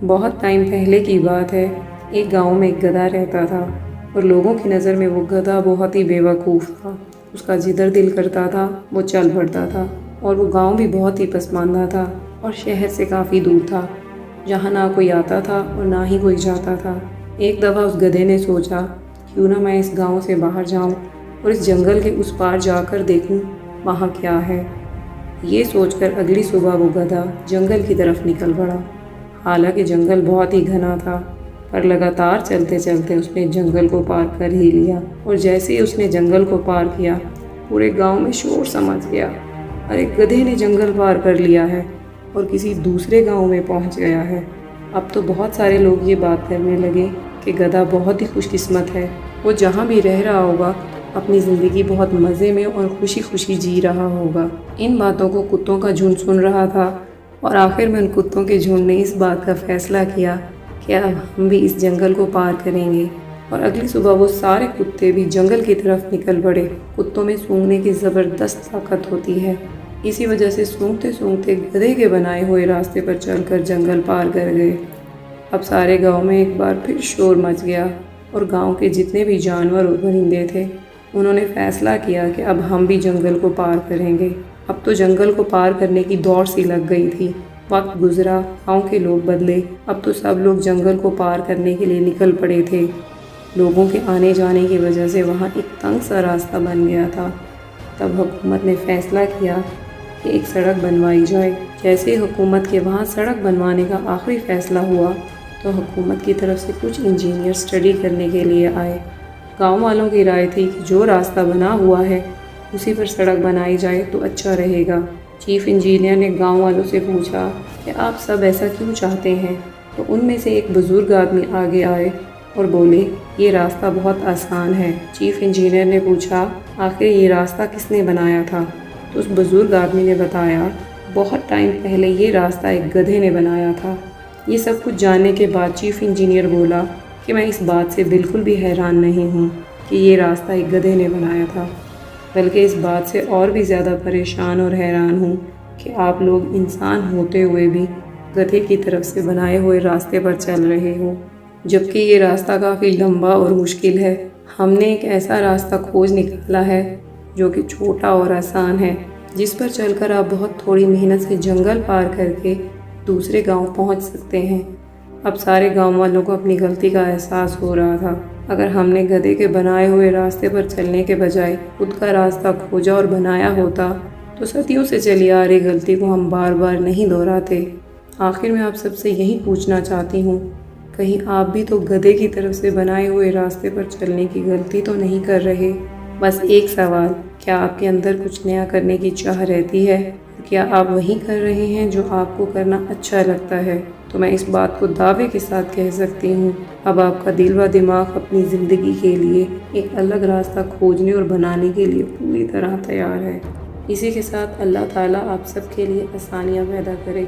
बहुत टाइम पहले की बात है। एक गांव में एक गधा रहता था और लोगों की नज़र में वो गधा बहुत ही बेवकूफ़ था। उसका जिधर दिल करता था वो चल पड़ता था और वो गांव भी बहुत ही पसमानदा था और शहर से काफ़ी दूर था, जहाँ ना कोई आता था और ना ही कोई जाता था। एक दफ़ा उस गधे ने सोचा, क्यों ना मैं इस गांव से बाहर जाऊं और इस जंगल के उस पार जाकर देखूं वहाँ क्या है। ये सोचकर अगली सुबह वो गधा जंगल की तरफ निकल पड़ा। हालांकि जंगल बहुत ही घना था, पर लगातार चलते चलते उसने जंगल को पार कर ही लिया। और जैसे ही उसने जंगल को पार किया, पूरे गांव में शोर समझ गया। अरे, गधे ने जंगल पार कर लिया है और किसी दूसरे गांव में पहुंच गया है। अब तो बहुत सारे लोग ये बात करने लगे कि गधा बहुत ही खुशकिस्मत है। वो जहाँ भी रह रहा होगा अपनी ज़िंदगी बहुत मज़े में और खुशी खुशी जी रहा होगा। इन बातों को कुत्तों का झुंड सुन रहा था और आखिर में उन कुत्तों के झुंड ने इस बात का फैसला किया कि अब हम भी इस जंगल को पार करेंगे। और अगली सुबह वो सारे कुत्ते भी जंगल की तरफ निकल पड़े। कुत्तों में सूंघने की ज़बरदस्त ताकत होती है, इसी वजह से सूंघते सूंघते गधे के बनाए हुए रास्ते पर चलकर जंगल पार कर गए। अब सारे गांव में एक बार फिर शोर मच गया और गांव के जितने भी जानवर और परिंदे थे, उन्होंने फैसला किया कि अब हम भी जंगल को पार करेंगे। अब तो जंगल को पार करने की दौड़ सी लग गई थी। वक्त गुजरा, गांव के लोग बदले। अब तो सब लोग जंगल को पार करने के लिए निकल पड़े थे। लोगों के आने जाने की वजह से वहाँ एक तंग सा रास्ता बन गया था। तब हुकूमत ने फैसला किया कि एक सड़क बनवाई जाए। जैसे ही हुकूमत के वहाँ सड़क बनवाने का आखिरी फैसला हुआ, तो हुकूमत की तरफ से कुछ इंजीनियर स्टडी करने के लिए आए। गांव वालों की राय थी कि जो रास्ता बना हुआ है उसी पर सड़क बनाई जाए तो अच्छा रहेगा। चीफ इंजीनियर ने गांव वालों से पूछा कि आप सब ऐसा क्यों चाहते हैं। तो उनमें से एक बुज़ुर्ग आदमी आगे आए और बोले, ये रास्ता बहुत आसान है। चीफ इंजीनियर ने पूछा, आखिर ये रास्ता किसने बनाया था। तो उस बुज़ुर्ग आदमी ने बताया, बहुत टाइम पहले ये रास्ता एक गधे ने बनाया था। ये सब कुछ जानने के बाद चीफ इंजीनियर बोला कि मैं इस बात से बिल्कुल भी हैरान नहीं हूँ कि ये रास्ता एक गधे ने बनाया था, बल्कि इस बात से और भी ज़्यादा परेशान और हैरान हूँ कि आप लोग इंसान होते हुए भी गधे की तरफ से बनाए हुए रास्ते पर चल रहे हो, जबकि ये रास्ता काफ़ी लंबा और मुश्किल है। हमने एक ऐसा रास्ता खोज निकाला है जो कि छोटा और आसान है, जिस पर चलकर आप बहुत थोड़ी मेहनत से जंगल पार करके दूसरे गांव पहुंच सकते हैं। अब सारे गांव वालों को अपनी गलती का एहसास हो रहा था। अगर हमने गधे के बनाए हुए रास्ते पर चलने के बजाय खुद का रास्ता खोजा और बनाया होता, तो सदियों से चली आ रही गलती को हम बार बार नहीं दोहराते। आखिर में आप सबसे यही पूछना चाहती हूँ, कहीं आप भी तो गधे की तरफ से बनाए हुए रास्ते पर चलने की गलती तो नहीं कर रहे। बस एक सवाल, क्या आपके अंदर कुछ नया करने की चाह रहती है? क्या आप वही कर रहे हैं जो आपको करना अच्छा लगता है? तो मैं इस बात को दावे के साथ कह सकती हूँ, अब आपका दिल व दिमाग अपनी ज़िंदगी के लिए एक अलग रास्ता खोजने और बनाने के लिए पूरी तरह तैयार है। इसी के साथ अल्लाह ताला आप सबके लिए आसानियाँ पैदा करे।